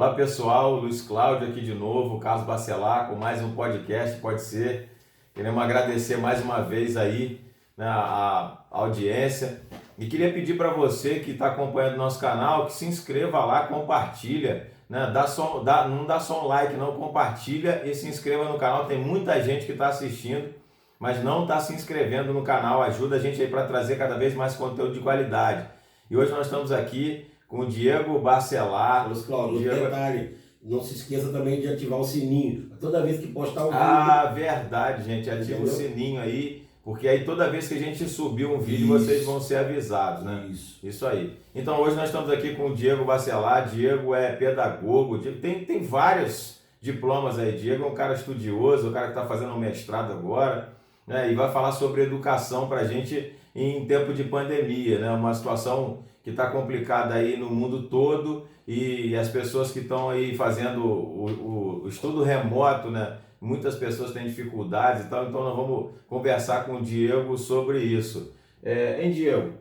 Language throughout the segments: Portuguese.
Olá pessoal, Luiz Cláudio aqui de novo, Carlos Bacelar com mais um podcast, pode ser. Queremos agradecer mais uma vez aí, né, a audiência e queria pedir para você que está acompanhando nosso canal que se inscreva lá, compartilha, né, não dá só um like não, compartilha e se inscreva no canal. Tem muita gente que está assistindo, mas não está se inscrevendo no canal. Ajuda a gente aí para trazer cada vez mais conteúdo de qualidade. E hoje nós estamos aqui com o Diego Bacelar. Luiz Cláudio, detalhe, não se esqueça também de ativar o sininho. Toda vez que postar um vídeo... Ah, verdade, gente. Ativa o sininho aí, porque aí toda vez que a gente subir um vídeo, vocês vão ser avisados, né? Isso aí. Então hoje nós estamos aqui com o Diego Bacelar. Diego é pedagogo, tem vários diplomas aí. Diego é um cara estudioso, um cara que está fazendo um mestrado agora, né? E vai falar sobre educação para a gente em tempo de pandemia, né? Uma situação que está complicada aí no mundo todo e as pessoas que estão aí fazendo o estudo remoto, né? Muitas pessoas têm dificuldades e tal, então nós vamos conversar com o Diego sobre isso. Hein, Diego?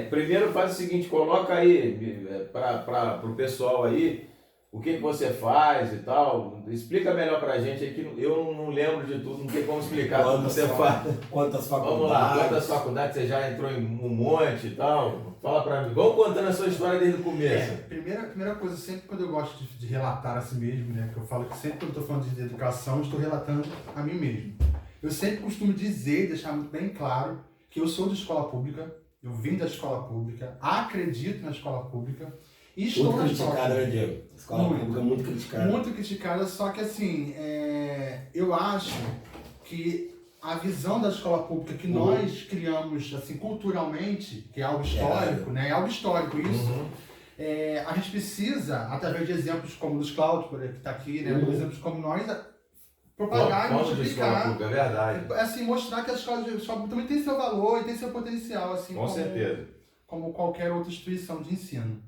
Primeiro faz o seguinte, coloca aí para o pessoal aí o que você faz e tal, explica melhor pra gente aqui, eu não lembro de tudo, não tem como explicar tudo que você faz. Quantas faculdades? Vamos lá, quantas faculdades você já entrou em um monte e tal, fala pra mim, vamos contando a sua história desde o começo. Primeira coisa, sempre quando eu gosto de relatar a si mesmo, né, que eu falo que sempre quando eu estou falando de educação, eu estou relatando a mim mesmo. Eu sempre costumo dizer, deixar muito bem claro, que eu sou de escola pública, eu vim da escola pública, acredito na escola pública, e estou muito na escola criticada, né, pública. Diego? Escola pública muito criticada. Muito criticada, só que assim, eu acho que a visão da escola pública que nós criamos assim, culturalmente, que é algo histórico, né? É algo histórico isso. A gente precisa, através de exemplos como o Luiz Cláudio, que está aqui, né? Exemplos como nós, propagar e multiplicar. É verdade. Assim, mostrar que a escola pública também tem seu valor e tem seu potencial, assim, com certeza, como qualquer outra instituição de ensino.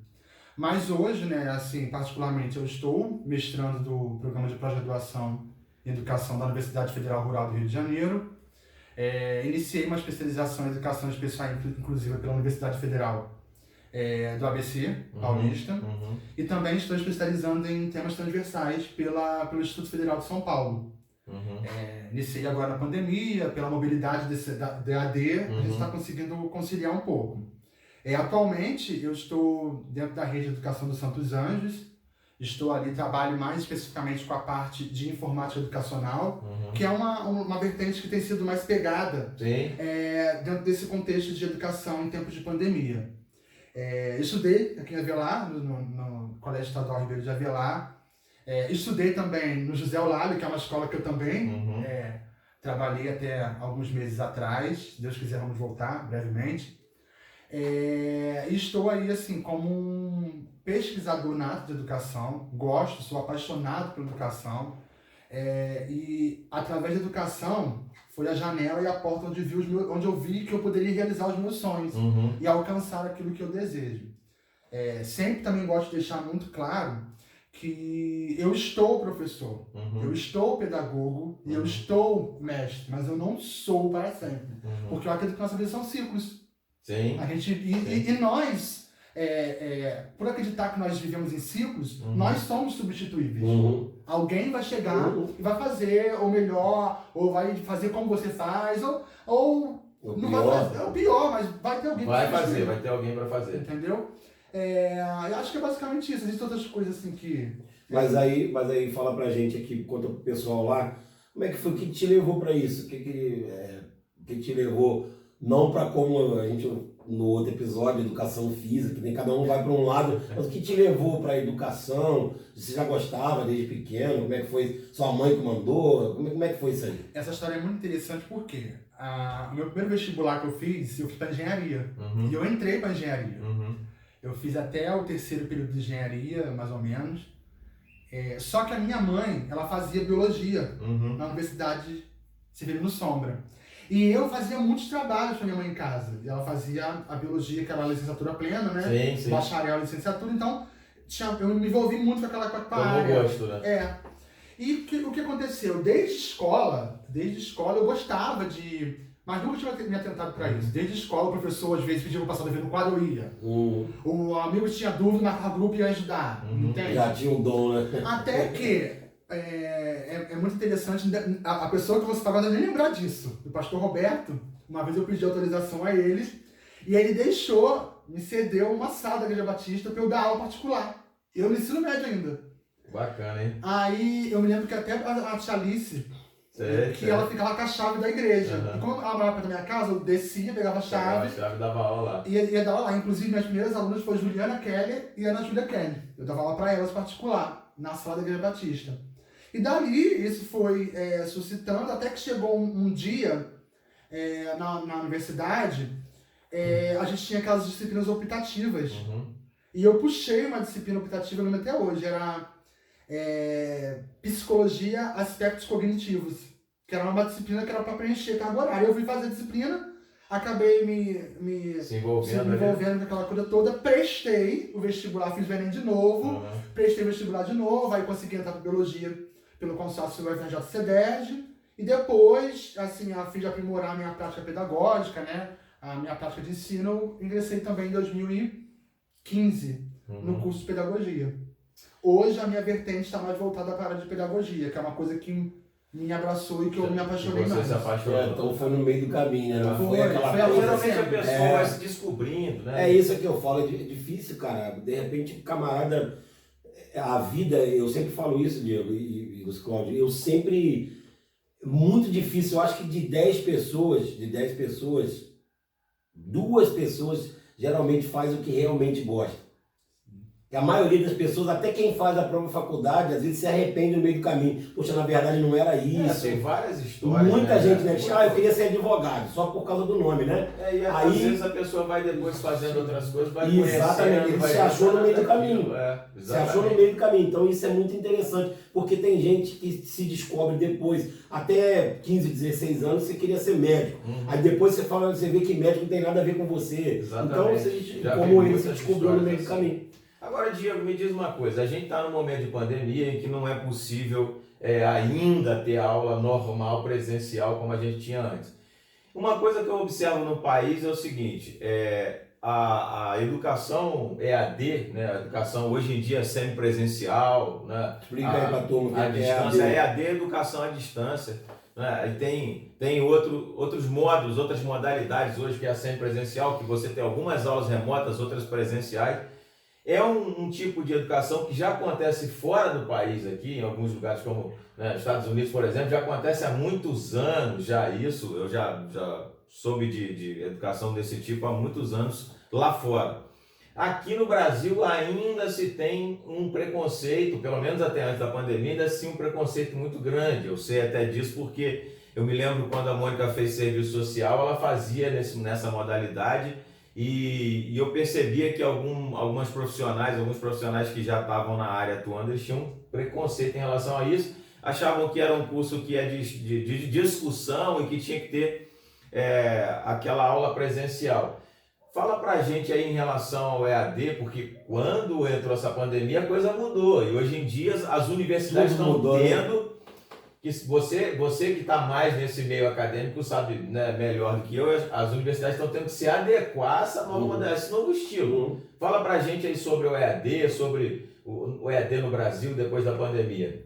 Mas hoje, né, assim, particularmente, eu estou mestrando do programa de pós-graduação em educação da Universidade Federal Rural do Rio de Janeiro. Iniciei uma especialização em educação especial inclusiva pela Universidade Federal do ABC, Paulista. E também estou especializando em temas transversais pelo Instituto Federal de São Paulo. Iniciei agora na pandemia, pela mobilidade da AD, a gente está conseguindo conciliar um pouco. Atualmente eu estou dentro da rede de educação dos Santos Anjos, estou ali, trabalho mais especificamente com a parte de informática educacional, que é uma vertente que tem sido mais pegada dentro desse contexto de educação em tempos de pandemia. Estudei aqui em Avelar, no Colégio Estadual Ribeiro de Avelar, estudei também no José Olálio, que é uma escola que eu também trabalhei até alguns meses atrás, se Deus quiser vamos voltar brevemente. Estou aí assim como um pesquisador nato de educação, sou apaixonado por educação e através da educação foi a janela e a porta onde eu vi que eu poderia realizar os meus sonhos e alcançar aquilo que eu desejo. Sempre também gosto de deixar muito claro que eu estou professor, eu estou pedagogo e eu estou mestre, mas eu não sou para sempre, porque eu acredito que nossa vida são ciclos. Sim. E nós, por acreditar que nós vivemos em ciclos, nós somos substituíveis. Alguém vai chegar e vai fazer o melhor, ou vai fazer como você faz, ou não vai fazer o pior, mas vai ter alguém vai ter alguém para fazer. Entendeu? Eu acho que é basicamente isso. Existem outras coisas assim que... Mas aí fala pra gente aqui, conta pro pessoal lá, como é que foi, o que te levou pra isso? O que te levou... Não para como a gente no outro episódio, educação física, que nem cada um vai para um lado, mas o que te levou para a educação? Você já gostava desde pequeno? Como é que foi? Sua mãe que mandou? Como é que foi isso aí? Essa história é muito interessante porque o meu primeiro vestibular que eu fiz para engenharia. E eu entrei para engenharia. Eu fiz até o terceiro período de engenharia, mais ou menos. Só que a minha mãe, ela fazia biologia na Universidade Severino Sombra. E eu fazia muitos trabalhos para minha mãe em casa. Ela fazia a biologia, que era a licenciatura plena, né? Sim. Bacharel, licenciatura. Então, eu me envolvi muito com aquela área. Gosto, né? E o que aconteceu? Desde escola eu gostava de Mas nunca tinha me atentado para isso. Desde a escola, o professor às vezes pedia para passar dever no quadro, eu ia. O amigo tinha dúvida, marcava grupo e ia ajudar. Entende? Já tinha um dom, né? Até que é muito interessante, a pessoa que você está agora nem lembrar disso. O pastor Roberto, uma vez eu pedi autorização a eles, e ele me cedeu uma sala da Igreja Batista para eu dar aula particular. Eu no ensino médio ainda. Bacana, hein? Aí eu me lembro que até a tia Alice, ela ficava com a chave da igreja. E como ela morava perto da minha casa, eu descia, pegava a chave. Pegava a chave e dava aula lá. Ia dar aula lá. Inclusive, minhas primeiras alunas foram Juliana Keller e Ana Júlia Kelly. Eu dava aula para elas particular, na sala da Igreja Batista. E dali, isso foi suscitando, até que chegou um dia, na universidade, a gente tinha aquelas disciplinas optativas. E eu puxei uma disciplina optativa, eu lembro até hoje, era Psicologia, Aspectos Cognitivos, que era uma disciplina que era para preencher carga horária. Eu fui fazer a disciplina, acabei me envolvendo com aquela coisa toda, prestei o vestibular, fiz o Enem de novo, prestei o vestibular de novo, aí consegui entrar para Biologia pelo consórcio UFRJ-CEDERJ, e depois, assim, a fim de aprimorar a minha prática pedagógica, né, a minha prática de ensino, eu ingressei também em 2015 no curso de Pedagogia. Hoje a minha vertente está mais voltada para a área de Pedagogia, que é uma coisa que me abraçou e que eu me apaixonei mais. Você se apaixonou. Então foi no meio do caminho, né? Foi aquela coisa. Geralmente a pessoa vai se descobrindo, né? É isso que eu falo, é difícil, cara. De repente, camarada, a vida, eu sempre falo isso, Diego e Cláudio, eu sempre, muito difícil, eu acho que de 10 pessoas, 2 pessoas geralmente faz o que realmente gosta. E a maioria das pessoas, até quem faz a própria faculdade, às vezes se arrepende no meio do caminho. Poxa, na verdade não era isso. Tem várias histórias. Muita gente, né? Eu queria ser advogado, só por causa do nome, né? E às vezes a pessoa vai depois fazendo outras coisas, vai exatamente, ele se achou no meio do caminho. Se achou no meio do caminho. Então isso é muito interessante, porque tem gente que se descobre depois, até 15, 16 anos, você queria ser médico. Aí depois você vê que médico não tem nada a ver com você. Exatamente. Então, você, como ele se descobriu no meio do caminho. Agora, Diego, me diz uma coisa, a gente está num momento de pandemia em que não é possível ainda ter aula normal, presencial, como a gente tinha antes. Uma coisa que eu observo no país é o seguinte, a educação EAD, né, a educação hoje em dia semipresencial, né, explica aí para turma a distância, EAD é educação à distância, né, e tem outros modos, outras modalidades hoje que é a semipresencial, que você tem algumas aulas remotas, outras presenciais. É um tipo de educação que já acontece fora do país aqui, em alguns lugares como Estados Unidos, por exemplo, já acontece há muitos anos já isso, eu já soube de educação desse tipo há muitos anos lá fora. Aqui no Brasil ainda se tem um preconceito, pelo menos até antes da pandemia, ainda se tem um preconceito muito grande, eu sei até disso porque eu me lembro quando a Mônica fez serviço social, ela fazia nessa modalidade. E eu percebia que alguns profissionais que já estavam na área atuando, eles tinham preconceito em relação a isso, achavam que era um curso que é de discussão e que tinha que ter aquela aula presencial. Fala pra gente aí em relação ao EAD, porque quando entrou essa pandemia a coisa mudou e hoje em dia as universidades estão tendo... Que você que está mais nesse meio acadêmico sabe, né, melhor do que eu, as universidades estão tendo que se adequar a essa nova, esse novo estilo. Fala pra gente aí sobre o EAD, sobre o EAD no Brasil depois da pandemia.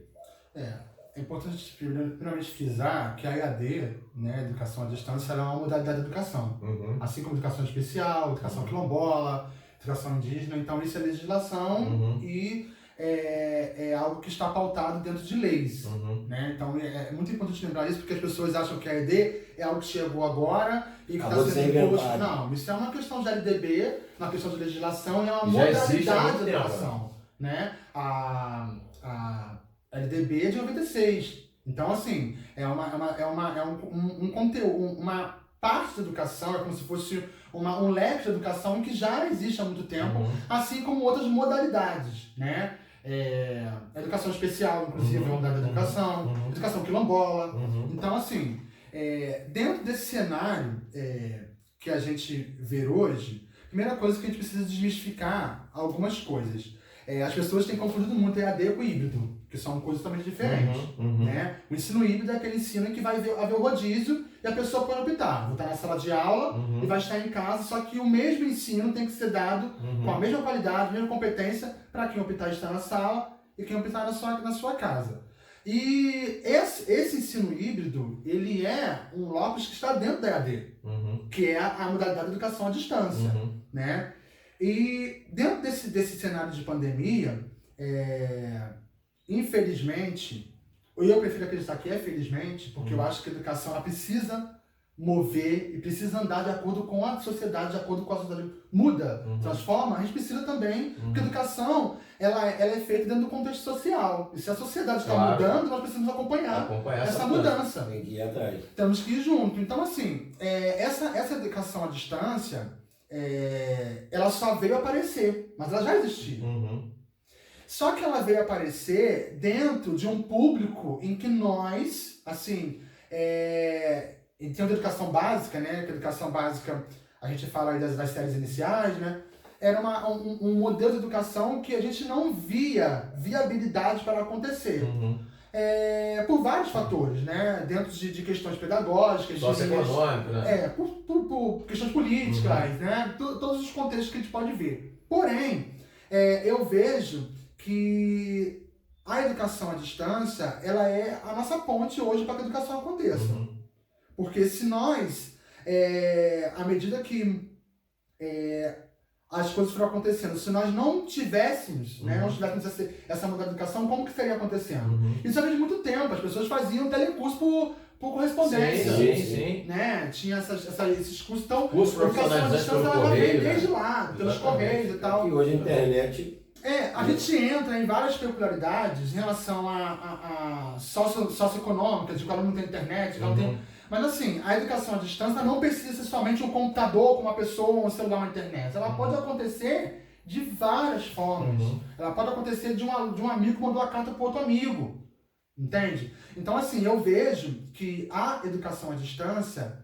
É importante primeiramente frisar que a EAD, né, Educação à Distância, ela é uma modalidade de educação. Assim como educação especial, educação quilombola, educação indígena, então isso é legislação e é algo que está pautado dentro de leis, né? Então é muito importante lembrar isso, porque as pessoas acham que a EAD é algo que chegou agora e que está sendo imposto. Não, isso é uma questão de LDB, uma questão de legislação e é uma modalidade de educação, né? A LDB é de 96. Então, assim, um conteúdo, uma parte da educação, é como se fosse um leque de educação que já existe há muito tempo, assim como outras modalidades, né? Educação especial, inclusive, é uma modalidade de educação, educação quilombola. Então, assim, dentro desse cenário que a gente vê hoje, a primeira coisa que a gente precisa desmistificar algumas coisas. As pessoas têm confundido muito EAD com híbrido, que são coisas totalmente diferentes. Né? O ensino híbrido é aquele ensino em que vai haver o rodízio e a pessoa pode optar. Vou estar na sala de aula e vai estar em casa, só que o mesmo ensino tem que ser dado com a mesma qualidade, a mesma competência para quem optar estar na sala e quem optar na sua casa. E esse ensino híbrido, ele é um locus que está dentro da EAD, que é a modalidade de educação à distância, né? E dentro desse cenário de pandemia, infelizmente, eu prefiro acreditar que é felizmente, porque eu acho que a educação ela precisa mover e precisa andar de acordo com a sociedade, de acordo com a sociedade muda, transforma, a gente precisa também, porque a educação ela é feita dentro do contexto social. E se a sociedade está mudando, nós precisamos acompanhar essa mudança. Tem que ir atrás. Temos que ir junto. Então, assim, essa educação à distância, ela só veio aparecer, mas ela já existia. Só que ela veio aparecer dentro de um público em que nós, assim, em termos de educação básica, né, que a educação básica, a gente fala aí das séries iniciais, né, era um modelo de educação que a gente não via viabilidade para acontecer. Por vários fatores, né, dentro de questões pedagógicas, socioeconômicas, né? Por questões políticas, né, todos os contextos que a gente pode ver. Porém, eu vejo que a educação à distância, ela é a nossa ponte hoje para que a educação aconteça. Porque se nós, à medida que as coisas foram acontecendo, se nós não tivéssemos, né, não tivéssemos essa mudança de educação, como que estaria acontecendo? Isso já vem de muito tempo, as pessoas faziam telecurso por correspondência. Sim. Né? Tinha esses cursos, então cursos profissionalizantes pelo correio, desde lá, pelos correios e tal. E hoje a internet... A gente entra em várias peculiaridades em relação a socioeconômicas, de que o aluno não tem internet, não tem... Mas assim, a educação à distância não precisa ser somente um computador com uma pessoa, um celular, uma internet. Ela pode acontecer de várias formas. Ela pode acontecer de um amigo que mandou a carta para outro amigo. Entende? Então assim, eu vejo que a educação à distância,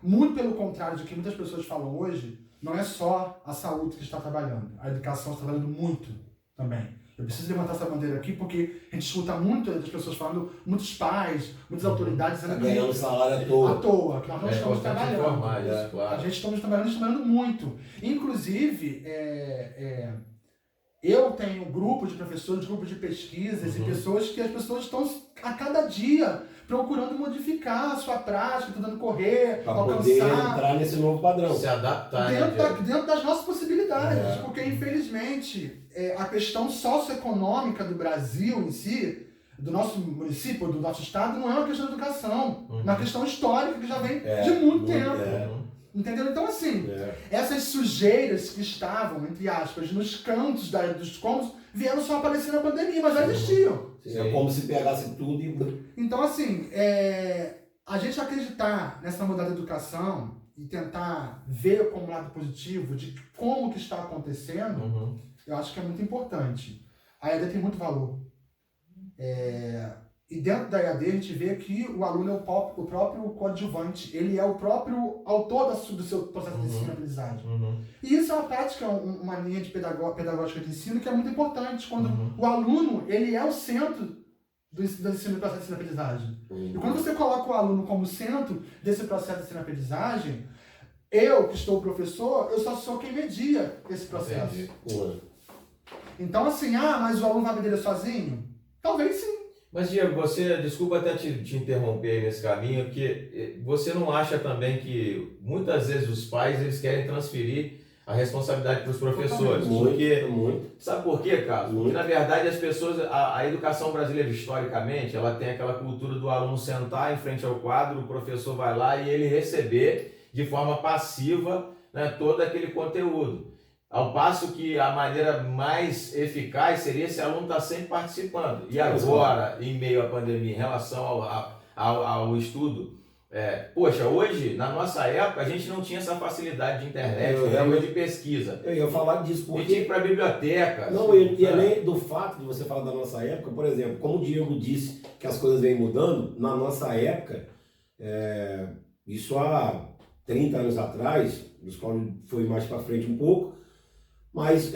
muito pelo contrário de que muitas pessoas falam hoje, não é só a saúde que está trabalhando. A educação está trabalhando muito também. Eu preciso levantar essa bandeira aqui porque a gente escuta muito das pessoas falando, muitos pais, muitas autoridades dizendo que ganhando salário à toa. Que nós não estamos trabalhando. Claro. A gente estamos trabalhando muito. Inclusive, eu tenho grupos de professores, grupos de pesquisas e pessoas que as pessoas estão a cada dia procurando modificar a sua prática, tentando correr, para alcançar, poder entrar nesse novo padrão. Se adaptar. Dentro das nossas possibilidades. Porque, infelizmente, a questão socioeconômica do Brasil em si, do nosso município, do nosso estado, não é uma questão de educação. É uma questão histórica que já vem de muito tempo. Entendeu? Então, assim, essas sujeiras que estavam, entre aspas, nos cantos dos cômodos, vieram só aparecer na pandemia, mas já existiam. É como se pegasse tudo e... Então, assim, a gente acreditar nessa modalidade de educação e tentar ver como lado positivo de como que está acontecendo, eu acho que é muito importante. A EAD tem muito valor. E dentro da EAD a gente vê que o aluno é o próprio coadjuvante, ele é o próprio autor do seu processo de ensino-aprendizagem. E isso é uma prática, uma linha de pedagógica de ensino que é muito importante, quando o aluno ele é o centro do ensino do processo de ensino-aprendizagem. E quando você coloca o aluno como centro desse processo de ensino-aprendizagem, eu, que estou professor, eu só sou quem media esse processo. Então assim, mas o aluno vai medir sozinho? Talvez sim. Mas, Diego, desculpa até te interromper aí nesse caminho, porque você não acha também que muitas vezes os pais eles querem transferir a responsabilidade para os professores? Sabe por quê, Carlos? Porque, na verdade, as pessoas, a educação brasileira, historicamente, ela tem aquela cultura do aluno sentar em frente ao quadro, o professor vai lá e ele receber de forma passiva, né, todo aquele conteúdo. Ao passo que a maneira mais eficaz seria esse aluno estar sempre participando. E agora, em meio à pandemia, em relação ao estudo, hoje, na nossa época, a gente não tinha essa facilidade de internet, de pesquisa. Eu ia falar disso porque... A gente tinha que ir para a biblioteca. Não, e além do fato de você falar da nossa época, por exemplo, como o Diego disse que as coisas vêm mudando, na nossa época, isso há 30 anos atrás, a escola foi mais para frente um pouco, mas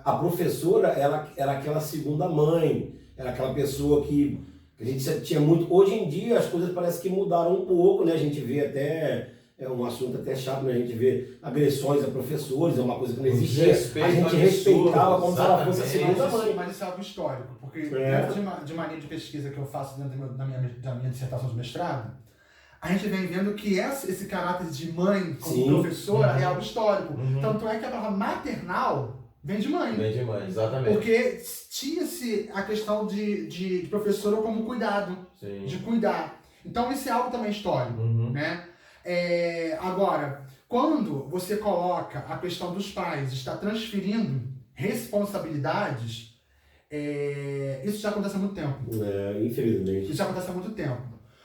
a professora ela era aquela segunda mãe, era aquela pessoa que A gente tinha muito. Hoje em dia as coisas parecem que mudaram um pouco, né? A gente vê até. É um assunto até chato, né? A gente vê agressões a professores, é uma coisa que não existia. A gente respeitava como se ela fosse a segunda mãe. Mas isso é algo histórico, porque dentro de uma linha de pesquisa que eu faço dentro da minha dissertação de mestrado, a gente vem vendo que esse caráter de mãe como professora é algo histórico. Tanto é que a palavra maternal vem de mãe. Vem de mãe, exatamente. Porque tinha-se a questão de professora como cuidado, de cuidar. Então isso é algo também histórico, né? Agora, quando você coloca a questão dos pais estar transferindo responsabilidades, isso já acontece há muito tempo. Infelizmente. Isso já acontece há muito tempo.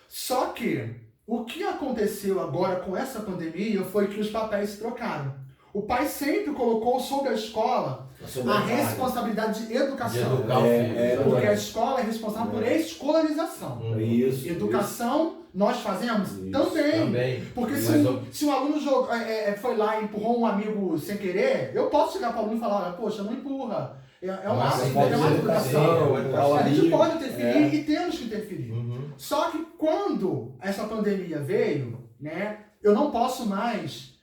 Só que o que aconteceu agora com essa pandemia foi que os papéis se trocaram. O pai sempre colocou sobre a escola a responsabilidade de educação. Porque a escola é responsável por escolarização. Isso. Educação nós fazemos também. Porque se um aluno foi lá e empurrou um amigo sem querer, eu posso chegar para o aluno e falar, poxa, não empurra. É uma educação. A gente pode interferir e temos que interferir. Só que quando essa pandemia veio, né, eu não posso mais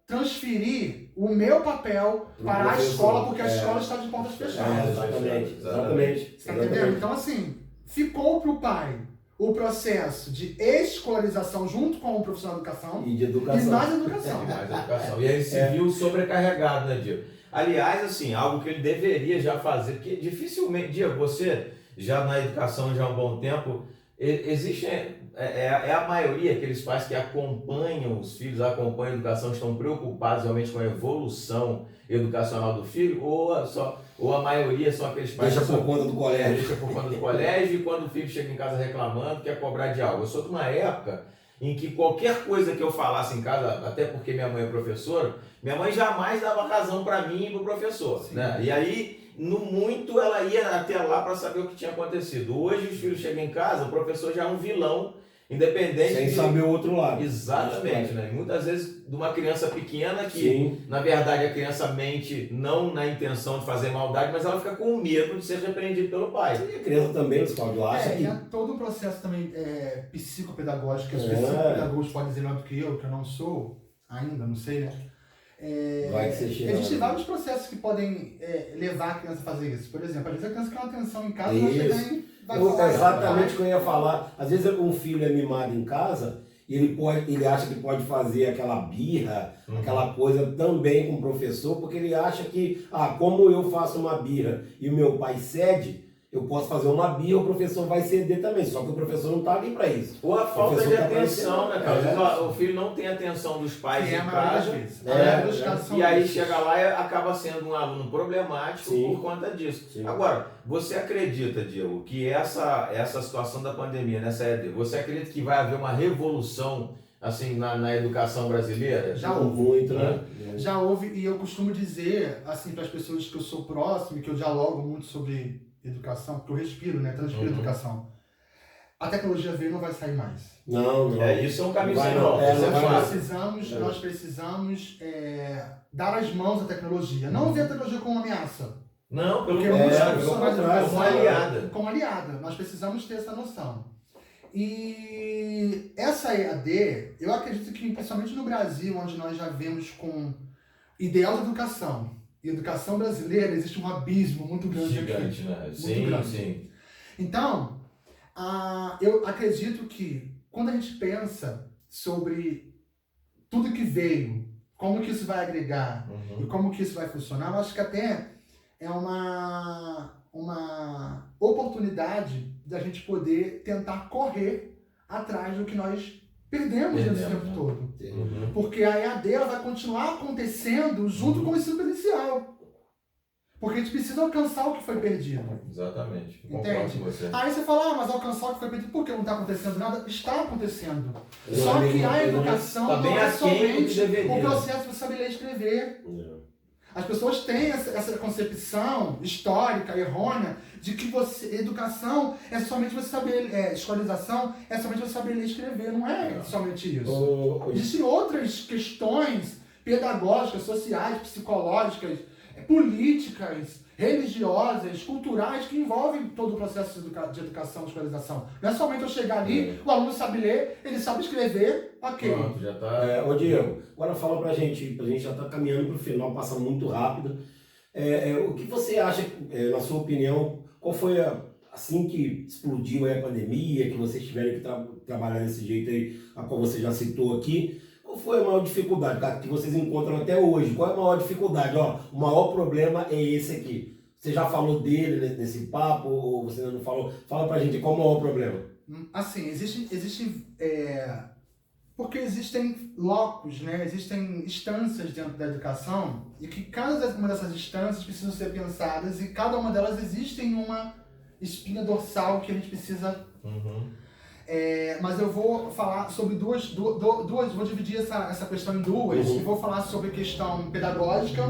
transferir o meu papel para a escola, porque a escola está de portas fechadas. Exatamente. Tá entendendo? Então, assim, ficou para o pai o processo de escolarização junto com o profissional de educação e de educação. E mais educação. E aí se viu sobrecarregado, né, Diego? Aliás, assim, algo que ele deveria já fazer, porque dificilmente, Diego, você já na educação já há um bom tempo, existe a maioria, aqueles pais que acompanham os filhos, acompanham a educação, estão preocupados realmente com a evolução educacional do filho, ou a maioria são aqueles pais deixa por conta do colégio. Deixa por conta do colégio e quando o filho chega em casa reclamando, quer cobrar de algo. Eu sou de uma época em que qualquer coisa que eu falasse em casa, até porque minha mãe é professora, minha mãe jamais dava razão para mim e para o professor. Né? E aí, no muito, ela ia até lá para saber o que tinha acontecido. Hoje, os filhos chegam em casa, o professor já é um vilão, independente. Sem saber o outro lado. Exatamente, né? Muitas vezes de uma criança pequena que, na verdade, a criança mente não na intenção de fazer maldade, mas ela fica com medo de ser repreendido pelo pai. E a criança também, Cláudio, acha que... É todo um processo também psicopedagógico, que os psicopedagogos podem dizer melhor do que eu não sou ainda, não sei, né? Vai que você chega. Existem vários processos que podem levar a criança a fazer isso. Por exemplo, às vezes a criança quer uma atenção em casa, vai chegar e vai falar. Exatamente o que eu ia falar. Às vezes um filho é mimado em casa e ele acha que pode fazer aquela birra, aquela coisa também com o professor, porque ele acha que, como eu faço uma birra e o meu pai cede, eu posso fazer uma birra, o professor vai ceder também, só que o professor não está ali para isso. Ou a falta de atenção, né, cara? Às vezes o filho não tem atenção dos pais em casa. E aí chega lá e acaba sendo um aluno problemático por conta disso. Agora, você acredita, Diego, que essa situação da pandemia, nessa EAD, você acredita que vai haver uma revolução assim, na educação brasileira? Já houve. Muito, né? Já houve, e eu costumo dizer, assim, para as pessoas que eu sou próximo, que eu dialogo muito sobre educação, porque eu respiro, né? Transpiro educação. A tecnologia veio e não vai sair mais. Não. Isso é um caminho sem volta. Nós precisamos dar as mãos à tecnologia. Não ver a tecnologia como uma ameaça. Não, pelo contrário, como aliada. Como aliada. Nós precisamos ter essa noção. E essa EAD, eu acredito que, principalmente no Brasil, onde nós já vemos com ideal de educação, e educação brasileira, existe um abismo muito grande aqui. Gigante, né? Muito grande. Sim. Então, eu acredito que quando a gente pensa sobre tudo que veio, como que isso vai agregar e como que isso vai funcionar, eu acho que até é uma oportunidade da gente poder tentar correr atrás do que nós perdemos nesse tempo todo. Porque a EAD ela vai continuar acontecendo junto com o ensino presencial. Porque a gente precisa alcançar o que foi perdido. Exatamente. Entende? Com você. Aí você fala, mas alcançar o que foi perdido, por que não está acontecendo nada? Está acontecendo. Só que a educação não é somente o processo de saber ler e escrever. As pessoas têm essa concepção histórica, errônea, de que educação é somente você saber, escolarização é somente você saber ler e escrever. Não é somente isso. Existem outras questões pedagógicas, sociais, psicológicas, políticas, religiosas, culturais, que envolvem todo o processo de educação, de escolarização. Não é somente eu chegar ali, o aluno sabe ler, ele sabe escrever, ok. Pronto, já tá... Ô Diego, agora fala pra gente já tá caminhando pro final, passa muito rápido. O que você acha, na sua opinião, qual foi assim que explodiu aí a pandemia, que vocês tiveram que trabalhar desse jeito aí, a qual você já citou aqui, qual foi a maior dificuldade, cara, que vocês encontram até hoje? Qual é a maior dificuldade? O maior problema é esse aqui. Você já falou dele nesse papo, ou você ainda não falou? Fala pra gente qual é o maior problema. Assim, porque existem locos, né? Existem instâncias dentro da educação e que cada uma dessas instâncias precisam ser pensadas e cada uma delas existe uma espinha dorsal que a gente precisa... mas eu vou falar sobre duas, vou dividir essa questão em duas, e vou falar sobre questão pedagógica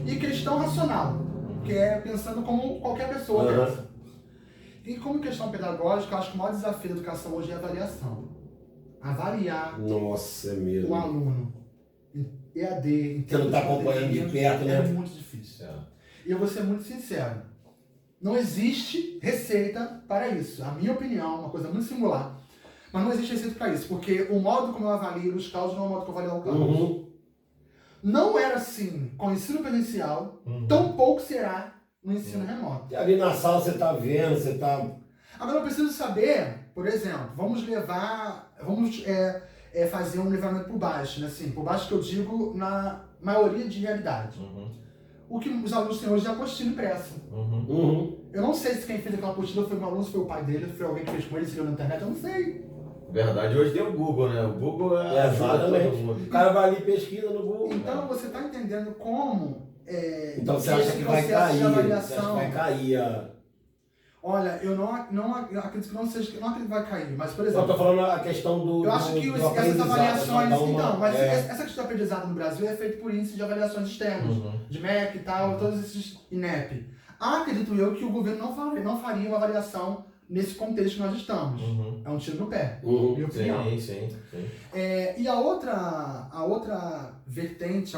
e questão racional, que é pensando como qualquer pessoa pensa. E como questão pedagógica, eu acho que o maior desafio da educação hoje é a avaliação. Avaliar Nossa, é mesmo. o aluno em EAD, em você não está acompanhando de perto, né? É muito difícil. E eu vou ser muito sincero. Não existe receita para isso. A minha opinião é uma coisa muito singular. Mas não existe receita para isso. Porque o modo como eu avalio os casos não é o modo que eu avalio o caso. Não era assim com o ensino presencial, tampouco será no ensino remoto. E ali na sala você está vendo, você está... Agora eu preciso saber, por exemplo, vamos fazer um levantamento por baixo, né? Assim, por baixo que eu digo na maioria de realidade. O que os alunos têm hoje é apostila impressa. Eu não sei se quem fez aquela apostila foi um aluno, se foi o pai dele, se foi alguém que fez com ele, se viu na internet, eu não sei. Verdade, hoje tem o Google, né? O Google ajuda todo mundo. O cara vai ali e pesquisa no Google. Então você está entendendo como... então você acha que vai cair? Você acha que vai cair Olha, eu acredito que não seja, eu não acredito que vai cair, mas por exemplo... Eu estou falando a questão do eu acho que do essas avaliações, mas essa questão de aprendizado no Brasil é feita por índice de avaliações externos, de MEC e tal, todos esses INEP. Acredito eu que o governo não faria uma avaliação nesse contexto que nós estamos. É um tiro no pé, minha opinião. Sim. E a outra vertente,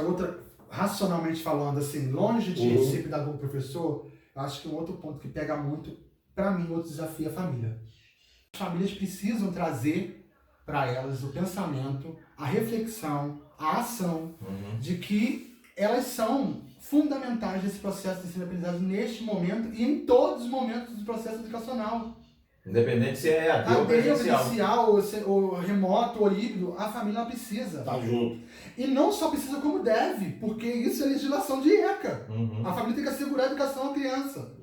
racionalmente falando, assim, longe de ser pedagogo professor, eu acho que um outro ponto que pega muito, para mim, outro desafio é a família. As famílias precisam trazer para elas o pensamento, a reflexão, a ação, de que elas são fundamentais nesse processo de ensino-aprendizagem neste momento e em todos os momentos do processo educacional. Independente se é AD ou presencial, ou remoto, ou híbrido, a família precisa. Tá junto. E não só precisa como deve, porque isso é legislação de ECA. A família tem que assegurar a educação à criança.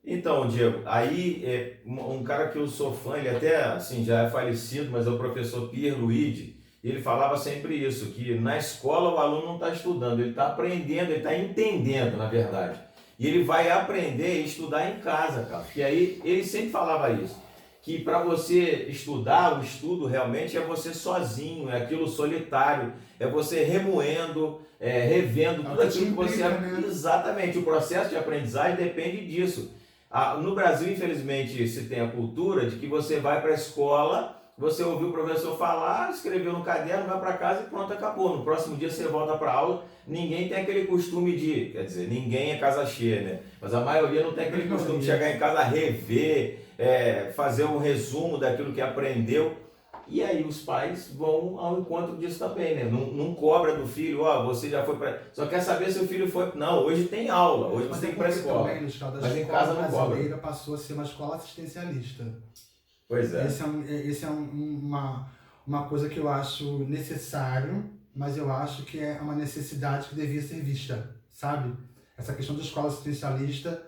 Então, Diego, aí um cara que eu sou fã, ele até assim, já é falecido, mas é o professor Pierre Luigi, ele falava sempre isso, que na escola o aluno não está estudando, ele está aprendendo, ele está entendendo, na verdade. E ele vai aprender e estudar em casa, cara. Porque aí ele sempre falava isso, que para você estudar, o estudo realmente é você sozinho, é aquilo solitário, é você remoendo, revendo tudo aquilo que você... Exatamente, o processo de aprendizagem depende disso. No Brasil, infelizmente, se tem a cultura de que você vai para a escola, você ouviu o professor falar, escreveu no caderno, vai para casa e pronto, acabou. No próximo dia você volta para a aula. Ninguém tem aquele costume de... Quer dizer, ninguém é casa cheia, né? Mas a maioria não tem aquele costume de chegar em casa, rever, fazer um resumo daquilo que aprendeu. E aí os pais vão ao encontro disso também, né? Não cobra do filho, você já foi para... Só quer saber se o filho foi... Não, hoje tem aula, hoje você tem que ir para a escola. Também, mas em casa não cobra. A brasileira passou a ser uma escola assistencialista. Pois é. Esse é uma coisa que eu acho necessário, mas eu acho que é uma necessidade que devia ser vista, sabe? Essa questão da escola assistencialista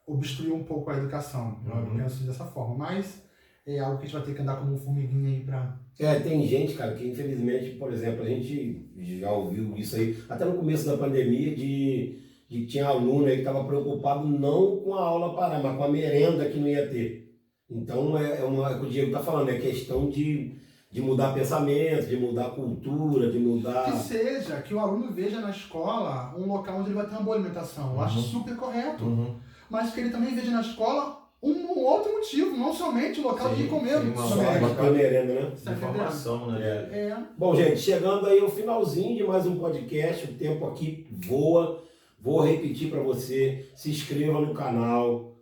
obstruiu um pouco a educação. Eu penso dessa forma, mas é algo que a gente vai ter que andar como um formiguinha aí pra... Tem gente, cara, que infelizmente, por exemplo, a gente já ouviu isso aí, até no começo da pandemia, de tinha aluno aí que estava preocupado não com a aula parar, mas com a merenda que não ia ter. Então, o que o Diego está falando, é questão de mudar pensamento, de mudar cultura, de mudar... Que o aluno veja na escola um local onde ele vai ter uma boa alimentação. Eu acho super correto. Mas que ele também veja na escola um outro motivo, não somente o local de ir comer. Uma merenda, né? Informação, né? Bom, gente, chegando aí ao finalzinho de mais um podcast, o tempo aqui voa. Vou repetir para você, se inscreva no canal,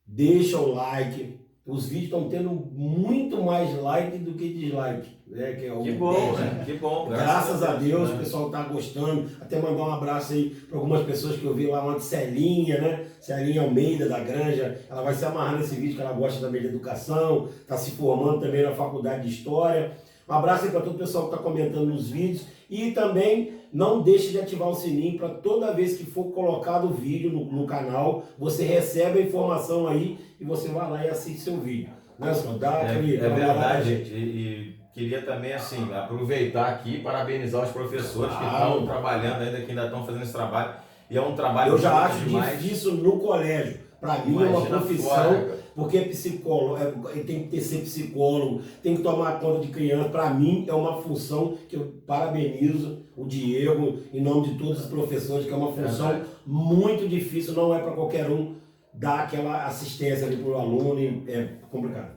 deixa o like. Os vídeos estão tendo muito mais like do que dislike, né? Que bom, né? Que bom. Graças a Deus, o pessoal está gostando. Até mandar um abraço aí para algumas pessoas que eu vi lá ontem, Celinha, né? Celinha Almeida da Granja. Ela vai se amarrar nesse vídeo, que ela gosta também de educação, está se formando também na faculdade de História. Um abraço aí para todo o pessoal que está comentando nos vídeos. E também não deixe de ativar o sininho para toda vez que for colocado o vídeo no canal, você recebe a informação aí e você vai lá e assiste seu vídeo. Né, é verdade, gente. E queria também, assim, aproveitar aqui e parabenizar os professores que estão trabalhando ainda, que ainda estão fazendo esse trabalho. E é um trabalho... Eu já acho difícil no colégio. Para mim é uma profissão, porque é psicólogo, tem que ser psicólogo, tem que tomar conta de criança. Para mim é uma função que eu parabenizo o Diego, em nome de todos os professores, que é uma função muito difícil, não é para qualquer um dar aquela assistência ali para o aluno, é complicado.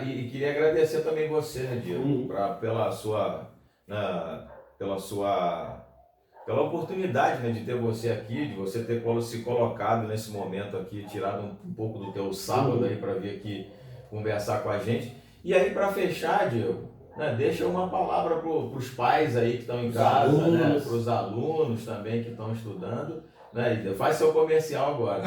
E queria agradecer também você, né, Diego, pela oportunidade, né, de ter você aqui, de você ter se colocado nesse momento aqui, tirado um pouco do teu sábado aí para vir aqui conversar com a gente. E aí, para fechar, Diego, né, deixa uma palavra para os pais aí que estão em casa, né, para os alunos também que estão estudando, né, faz seu comercial agora.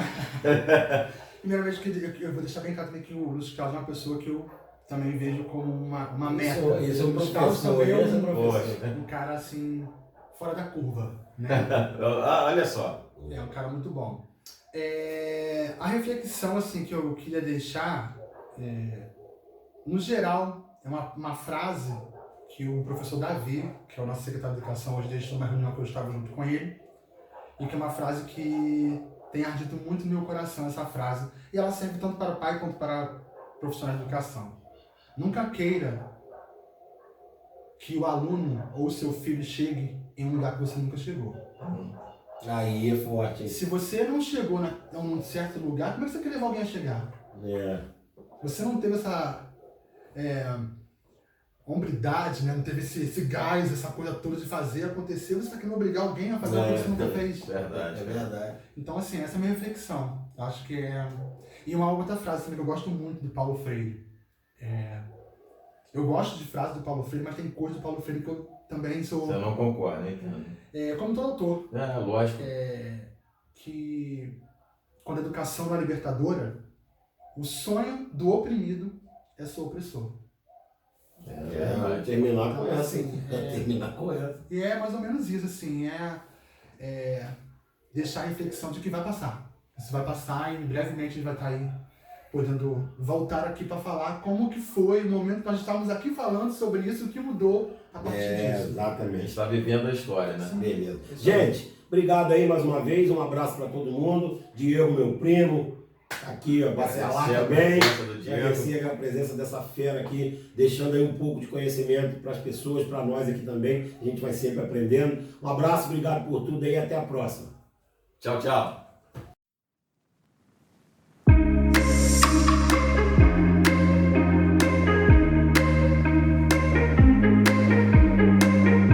Primeiramente, eu vou deixar bem claro também que o Luiz Carlos é uma pessoa que eu também vejo como uma meta. Esse é um professor, um cara assim... fora da curva, né? Olha só. É um cara muito bom. A reflexão assim, que eu queria deixar, no geral, é uma frase que o professor Davi, que é o nosso secretário de Educação, hoje deixou uma reunião que eu estava junto com ele, e que é uma frase que tem ardido muito no meu coração, essa frase, e ela serve tanto para o pai quanto para profissionais de educação. Nunca queira que o aluno ou seu filho chegue em um lugar que você nunca chegou. Aí é forte. Se você não chegou a um certo lugar, como é que você quer levar alguém a chegar? Você não teve essa hombridade, né? Não teve esse gás, essa coisa toda de fazer acontecer, você está querendo obrigar alguém a fazer algo que você nunca fez. Verdade. É verdade. Então, assim, essa é a minha reflexão. Eu acho que E uma outra frase também que eu gosto muito do Paulo Freire. Eu gosto de frases do Paulo Freire, mas tem coisa do Paulo Freire que eu também sou... Você não concorda, né? Como todo autor. Lógico. Que quando a educação não é libertadora, o sonho do oprimido é ser opressor. Terminar com essa. Terminar com essa. E é mais ou menos isso, assim, deixar a reflexão de que vai passar. Isso vai passar e brevemente a gente vai estar aí podendo voltar aqui para falar como que foi o momento que nós estávamos aqui falando sobre isso, o que mudou a partir disso. Exatamente. A gente está vivendo a história, né? Sim. Beleza. Gente, obrigado aí mais uma vez, um abraço para todo mundo. Diego, meu primo, aqui, ó, Bacelar também. Agradecer a presença dessa fera aqui, deixando aí um pouco de conhecimento para as pessoas, para nós aqui também. A gente vai sempre aprendendo. Um abraço, obrigado por tudo aí, até a próxima. Tchau, tchau.